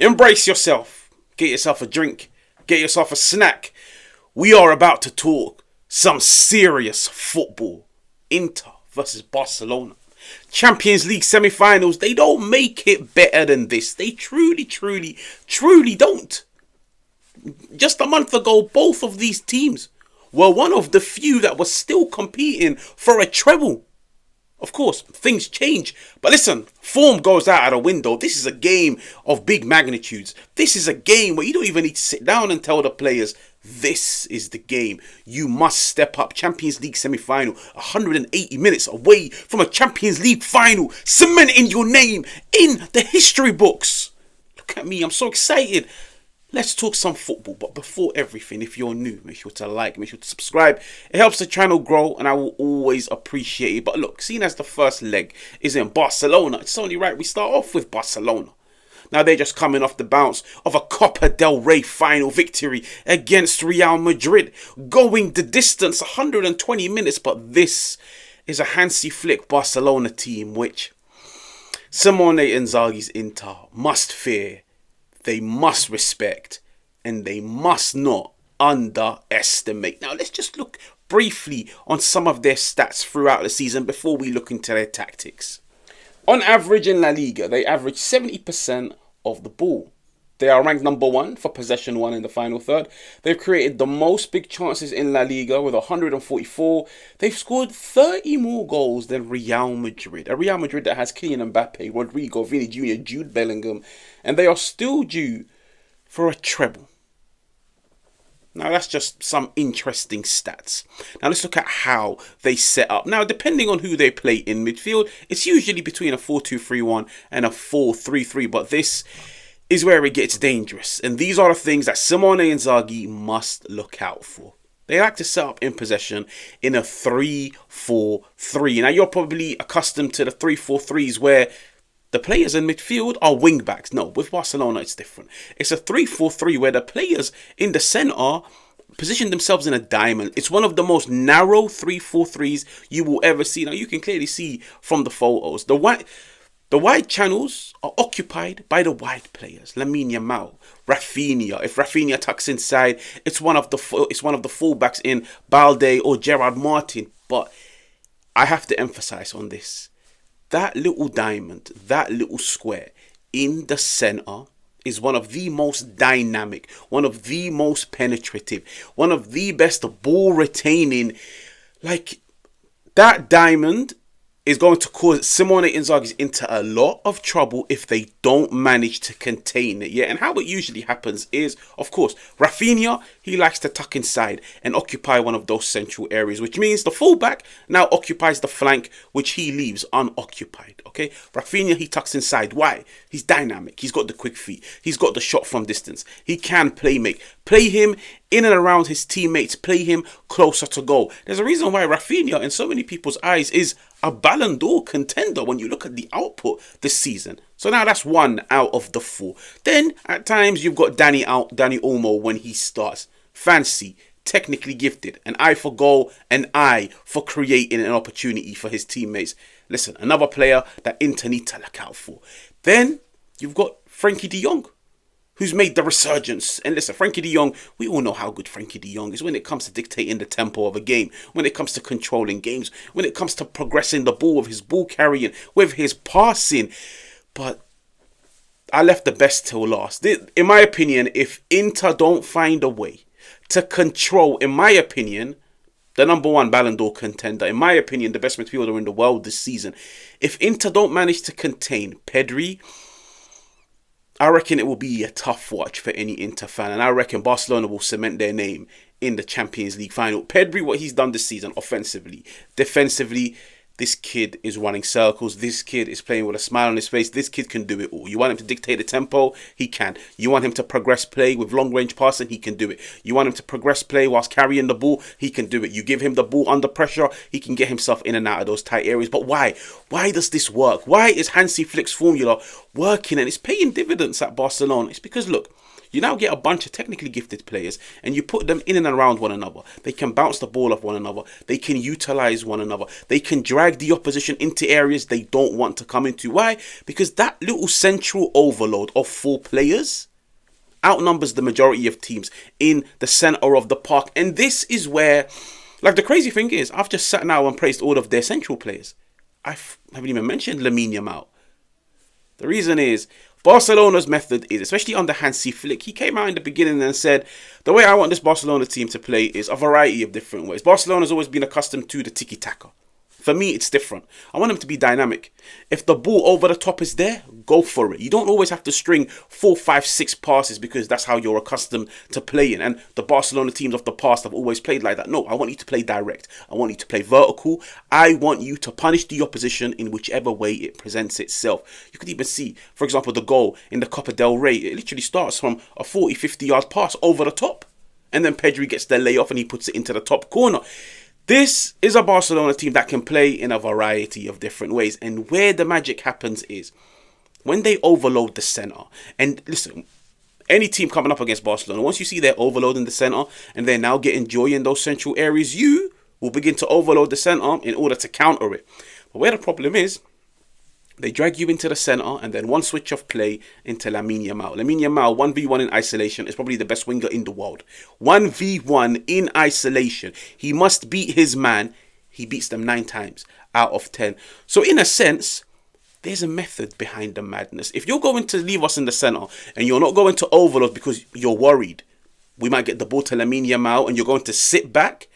Embrace yourself. Get yourself a drink. Get yourself a snack. We are about to talk some serious football. Inter versus Barcelona. Champions League semi-finals. They don't make it better than this. They truly don't. Just a month ago, both of these teams were one of the few that was still competing for a treble. Of course, things change. But listen, form goes out of the window. This is a game of big magnitudes. This is a game where you don't even need to sit down and tell the players, this is the game. You must step up. Champions League semi-final, 180 minutes away from a Champions League final, cementing your name in the history books. Look at me, I'm so excited. Let's talk some football, but before everything, if you're new, make sure to like, make sure to subscribe. It helps the channel grow and I will always appreciate it. But look, seeing as the first leg is in Barcelona, it's only right we start off with Barcelona. Now they're just coming off the bounce of a Copa del Rey final victory against Real Madrid. Going the distance, 120 minutes, but this is a Hansi Flick Barcelona team which Simone Inzaghi's Inter must fear. They must respect and they must not underestimate. Now let's just look briefly on some of their stats throughout the season before we look into their tactics. On average in La Liga, they average 70% of the ball. They are ranked number 1 for possession 1 in the final third. They've created the most big chances in La Liga with 144. They've scored 30 more goals than Real Madrid. A Real Madrid that has Kylian Mbappe, Rodrigo, Vini Jr., Jude Bellingham. And they are still due for a treble. Now that's just some interesting stats. Now let's look at how they set up. Now depending on who they play in midfield, it's usually between a 4-2-3-1 and a 4-3-3. But this is where it gets dangerous. And these are the things that Simone Inzaghi must look out for. They like to set up in possession in a 3-4-3. Now you're probably accustomed to the 3-4-3s where the players in midfield are wing backs. No, with Barcelona it's different. It's a 3-4-3 where the players in the centre position themselves in a diamond. It's one of the most narrow 3-4-3s you will ever see. Now you can clearly see from the photos. The wide channels are occupied by the wide players. Lamine Yamal, Rafinha. If Rafinha tucks inside, it's one of the fullbacks in Balde or Gerard Martin. But I have to emphasize on this. That little diamond, that little square in the centre is one of the most dynamic, one of the most penetrative, one of the best ball retaining. Like, that diamond is going to cause Simone Inzaghi's Inter a lot of trouble if they don't manage to contain it. Yeah, and how it usually happens is, of course, Rafinha, he likes to tuck inside and occupy one of those central areas, which means the fullback now occupies the flank, which he leaves unoccupied. Okay, Rafinha, he tucks inside. Why? He's dynamic. He's got the quick feet. He's got the shot from distance. He can make. Play him in and around his teammates. Play him closer to goal. There's a reason why Rafinha, in so many people's eyes, is a Ballon d'Or contender when you look at the output this season. So now that's 1 out of the 4. Then at times you've got Dani Olmo when he starts. Fancy, technically gifted, an eye for goal, an eye for creating an opportunity for his teammates. Listen, another player that Inter need to look out for. Then you've got Frenkie de Jong, who's made the resurgence. And listen, Frenkie de Jong, we all know how good Frenkie de Jong is when it comes to dictating the tempo of a game, when it comes to controlling games, when it comes to progressing the ball with his ball carrying, with his passing. But I left the best till last. In my opinion, if Inter don't find a way to control, in my opinion, the number 1 Ballon d'Or contender, in my opinion, the best midfielder in the world this season, if Inter don't manage to contain Pedri, I reckon it will be a tough watch for any Inter fan. And I reckon Barcelona will cement their name in the Champions League final. Pedri, what he's done this season offensively, defensively, this kid is running circles. This kid is playing with a smile on his face. This kid can do it all. You want him to dictate the tempo? He can. You want him to progress play with long-range passing? He can do it. You want him to progress play whilst carrying the ball? He can do it. You give him the ball under pressure, he can get himself in and out of those tight areas. But why? Why does this work? Why is Hansi Flick's formula working and it's paying dividends at Barcelona? It's because, look, you now get a bunch of technically gifted players and you put them in and around one another. They can bounce the ball off one another. They can utilize one another. They can drag drag the opposition into areas they don't want to come into. Why? Because that little central overload of 4 players outnumbers the majority of teams in the center of the park. And this is where, like, the crazy thing is, I've just sat now and praised all of their central players. I haven't even mentioned Lamine Yamal. The reason is, Barcelona's method is, especially under Hansi Flick, he came out in the beginning and said, the way I want this Barcelona team to play is a variety of different ways. Barcelona's always been accustomed to the tiki-taka. For me, it's different. I want them to be dynamic. If the ball over the top is there, go for it. You don't always have to string 4, 5, 6 passes because that's how you're accustomed to playing. And the Barcelona teams of the past have always played like that. No, I want you to play direct. I want you to play vertical. I want you to punish the opposition in whichever way it presents itself. You could even see, for example, the goal in the Copa del Rey. It literally starts from a 40, 50 yard pass over the top. And then Pedri gets the layoff and he puts it into the top corner. This is a Barcelona team that can play in a variety of different ways. And where the magic happens is when they overload the centre. And listen, any team coming up against Barcelona, once you see they're overloading the centre and they're now getting joy in those central areas, you will begin to overload the centre in order to counter it. But where the problem is, they drag you into the centre and then one switch of play into Lamine Yamal. Lamine Yamal, 1v1 in isolation, is probably the best winger in the world. 1v1 in isolation. He must beat his man. He beats them 9 times out of 10. So in a sense, there's a method behind the madness. If you're going to leave us in the centre and you're not going to overload because you're worried we might get the ball to Lamine Yamal and you're going to sit back,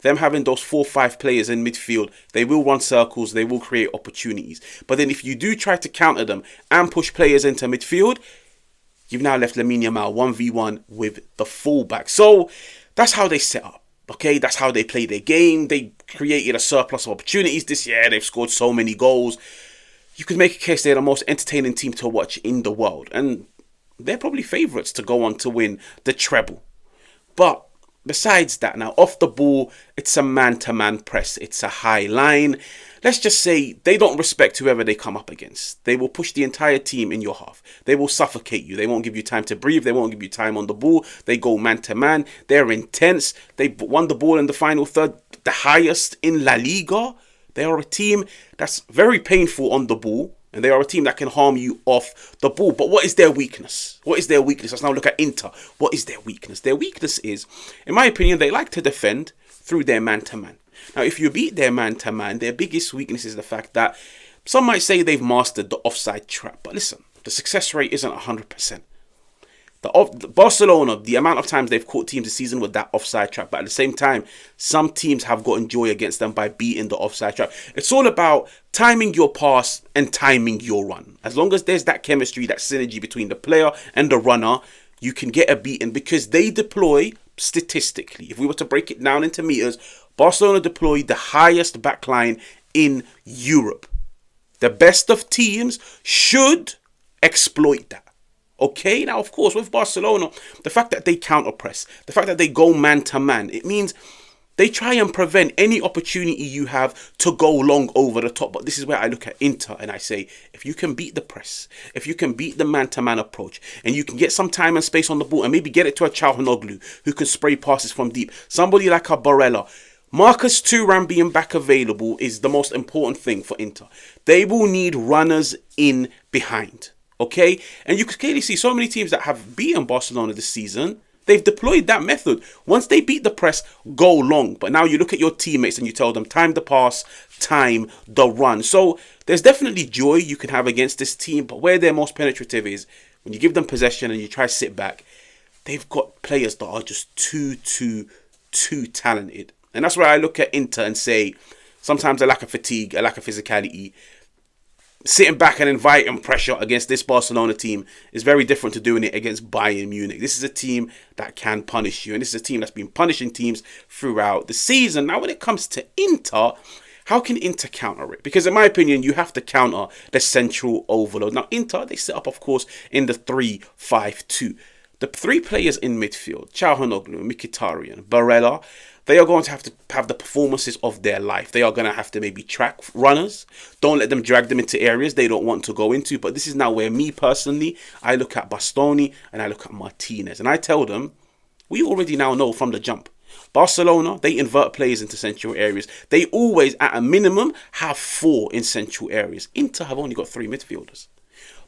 them having those 4 or 5 players in midfield, they will run circles, they will create opportunities. But then if you do try to counter them and push players into midfield, you've now left Lamine Yamal 1v1 with the fullback. So that's how they set up. Okay, that's how they play their game. They created a surplus of opportunities this year. They've scored so many goals. You could make a case they're the most entertaining team to watch in the world. And they're probably favourites to go on to win the treble. But besides that, now off the ball, it's a man-to-man press. It's a high line. Let's just say they don't respect whoever they come up against. They will push the entire team in your half. They will suffocate you. They won't give you time to breathe. They won't give you time on the ball. They go man-to-man. They're intense. They won the ball in the final third, the highest in La Liga. They are a team that's very painful on the ball. And they are a team that can harm you off the ball. But what is their weakness? What is their weakness? Let's now look at Inter. What is their weakness? Their weakness is, in my opinion, they like to defend through their man-to-man. Now, if you beat their man-to-man, their biggest weakness is the fact that some might say they've mastered the offside trap. But listen, the success rate isn't 100%. The Barcelona, the amount of times they've caught teams this season with that offside trap. But at the same time, some teams have gotten joy against them by beating the offside trap. It's all about timing your pass and timing your run. As long as there's that chemistry, that synergy between the player and the runner, you can get a beating because they deploy, statistically, if we were to break it down into meters, Barcelona deployed the highest backline in Europe. The best of teams should exploit that. Okay, now of course with Barcelona, the fact that they counter press, the fact that they go man to man, it means they try and prevent any opportunity you have to go long over the top. But this is where I look at Inter and I say, if you can beat the press, if you can beat the man-to-man approach, and you can get some time and space on the ball and maybe get it to a Çalhanoğlu who can spray passes from deep, somebody like a Barella, Marcus Thuram being back available is the most important thing for Inter. They will need runners in behind. Okay, and you can clearly see so many teams that have beaten Barcelona this season, they've deployed that method. Once they beat the press, go long. But now you look at your teammates and you tell them, time the pass, time the run. So there's definitely joy you can have against this team. But where they're most penetrative is when you give them possession and you try to sit back, they've got players that are just too talented. And that's where I look at Inter and say, sometimes a lack of fatigue, a lack of physicality. Sitting back and inviting pressure against this Barcelona team is very different to doing it against Bayern Munich. This is a team that can punish you. And this is a team that's been punishing teams throughout the season. Now, when it comes to Inter, how can Inter counter it? Because in my opinion, you have to counter the central overload. Now, Inter, they set up, of course, in the 3-5-2. The 3 players in midfield, Çalhanoğlu, Mkhitaryan, Barella, they are going to have the performances of their life. They are going to have to maybe track runners. Don't let them drag them into areas they don't want to go into. But this is now where me personally, I look at Bastoni and I look at Martinez. And I tell them, we already now know from the jump. Barcelona, they invert players into central areas. They always, at a minimum, have 4 in central areas. Inter have only got 3 midfielders.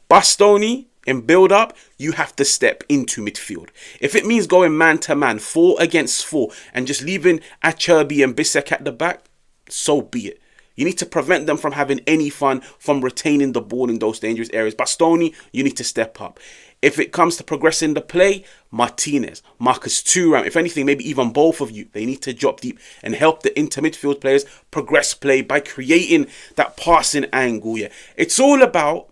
Bastoni, in build-up, you have to step into midfield. If it means going man-to-man, 4 against 4, and just leaving Acerbi and Bisek at the back, so be it. You need to prevent them from having any fun, from retaining the ball in those dangerous areas. Bastoni, you need to step up. If it comes to progressing the play, Martinez, Marcus Thuram, if anything, maybe even both of you, they need to drop deep and help the Inter midfield players progress play by creating that passing angle. Yeah, it's all about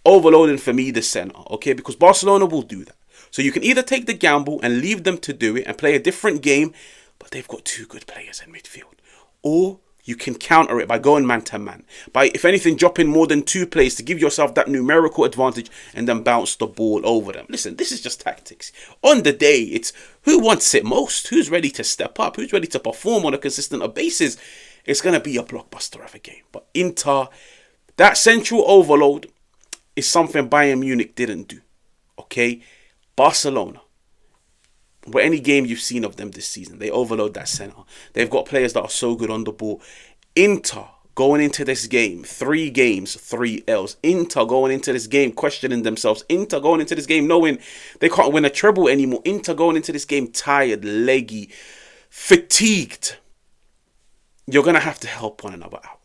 overloading for me the centre, okay? Because Barcelona will do that. So you can either take the gamble and leave them to do it and play a different game, but they've got 2 good players in midfield. Or you can counter it by going man-to-man. By, if anything, dropping more than 2 players to give yourself that numerical advantage and then bounce the ball over them. Listen, this is just tactics. On the day, it's who wants it most? Who's ready to step up? Who's ready to perform on a consistent basis? It's going to be a blockbuster of a game. But Inter, that central overload is something Bayern Munich didn't do. Okay? Barcelona. But any game you've seen of them this season, they overload that centre. They've got players that are so good on the ball. Inter going into this game, 3 games, 3 L's. Inter going into this game, questioning themselves. Inter going into this game knowing they can't win a treble anymore. Inter going into this game tired, leggy, fatigued. You're going to have to help one another out.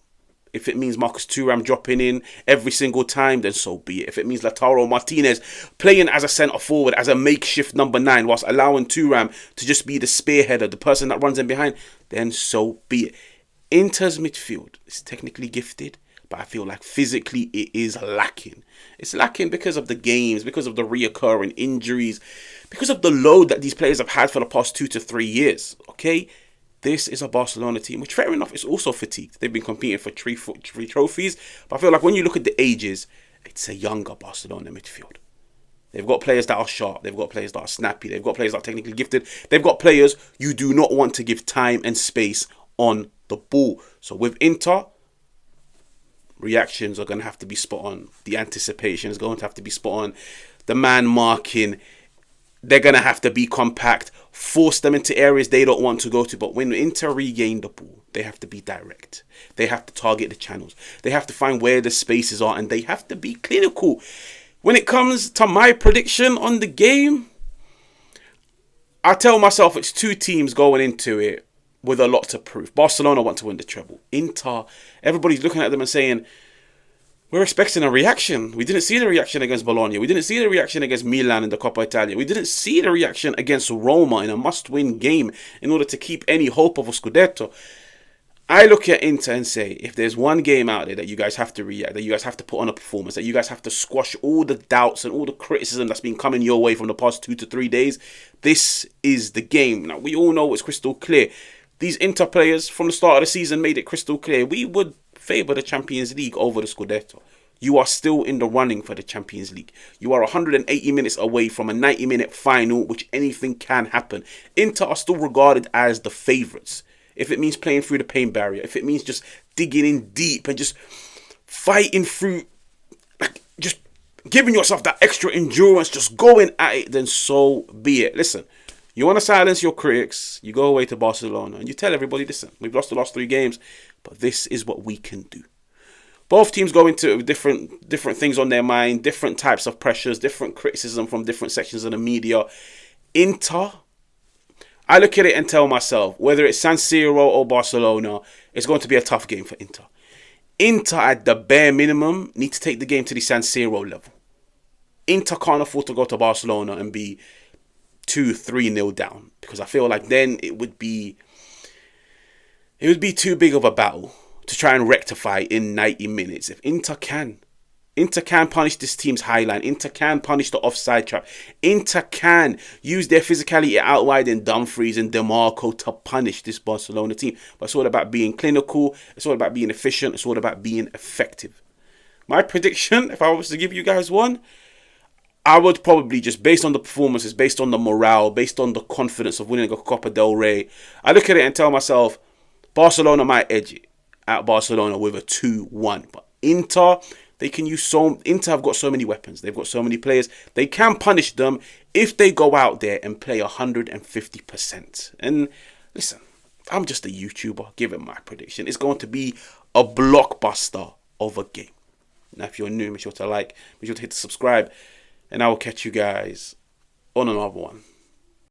If it means Marcus Thuram dropping in every single time, then so be it. If it means Lautaro Martinez playing as a centre forward, as a makeshift number 9, whilst allowing Thuram to just be the spearheader, the person that runs in behind, then so be it. Inter's midfield is technically gifted, but I feel like physically it is lacking. It's lacking because of the games, because of the reoccurring injuries, because of the load that these players have had for the past 2 to 3 years, okay? This is a Barcelona team, which fair enough is also fatigued. They've been competing for three trophies. But I feel like when you look at the ages, it's a younger Barcelona midfield. They've got players that are sharp. They've got players that are snappy. They've got players that are technically gifted. They've got players you do not want to give time and space on the ball. So with Inter, reactions are going to have to be spot on. The anticipation is going to have to be spot on. The man marking, they're going to have to be compact, force them into areas they don't want to go to. But when Inter regain the ball, they have to be direct. They have to target the channels. They have to find where the spaces are, and they have to be clinical. When it comes to my prediction on the game, I tell myself it's 2 teams going into it with a lot to prove. Barcelona want to win the treble. Inter, everybody's looking at them and saying, we're expecting a reaction. We didn't see the reaction against Bologna. We didn't see the reaction against Milan in the Coppa Italia. We didn't see the reaction against Roma in a must-win game in order to keep any hope of a Scudetto. I look at Inter and say, if there's one game out there that you guys have to react, that you guys have to put on a performance, that you guys have to squash all the doubts and all the criticism that's been coming your way from the past 2 to 3 days, this is the game. Now, we all know it's crystal clear. These Inter players from the start of the season made it crystal clear. We would favour the Champions League over the Scudetto. You are still in the running for the Champions League. You are 180 minutes away from a 90-minute final, which anything can happen. Inter are still regarded as the favourites. If it means playing through the pain barrier, if it means just digging in deep and just fighting through, like just giving yourself that extra endurance, just going at it, then so be it. Listen, you want to silence your critics, you go away to Barcelona and you tell everybody, listen, we've lost the last 3 games, but this is what we can do. Both teams go into different things on their mind, different types of pressures, different criticism from different sections of the media. Inter, I look at it and tell myself, whether it's San Siro or Barcelona, it's going to be a tough game for Inter. Inter, at the bare minimum, need to take the game to the San Siro level. Inter can't afford to go to Barcelona and be 2-3-0 down, because I feel like then it would be too big of a battle to try and rectify in 90 minutes. If Inter can punish this team's high line. Inter can punish the offside trap. Inter can use their physicality out wide in Dumfries and Dimarco to punish this Barcelona team. But it's all about being clinical. It's all about being efficient. It's all about being effective. My prediction, if I was to give you guys one, I would probably just, based on the performances, based on the morale, based on the confidence of winning a Copa del Rey, I look at it and tell myself, Barcelona might edge it at Barcelona with a 2-1. But Inter, Inter have got so many weapons. They've got so many players. They can punish them if they go out there and play 150%. And listen, I'm just a YouTuber giving my prediction. It's going to be a blockbuster of a game. Now, if you're new, make sure to like, make sure to hit the subscribe, and I will catch you guys on another one.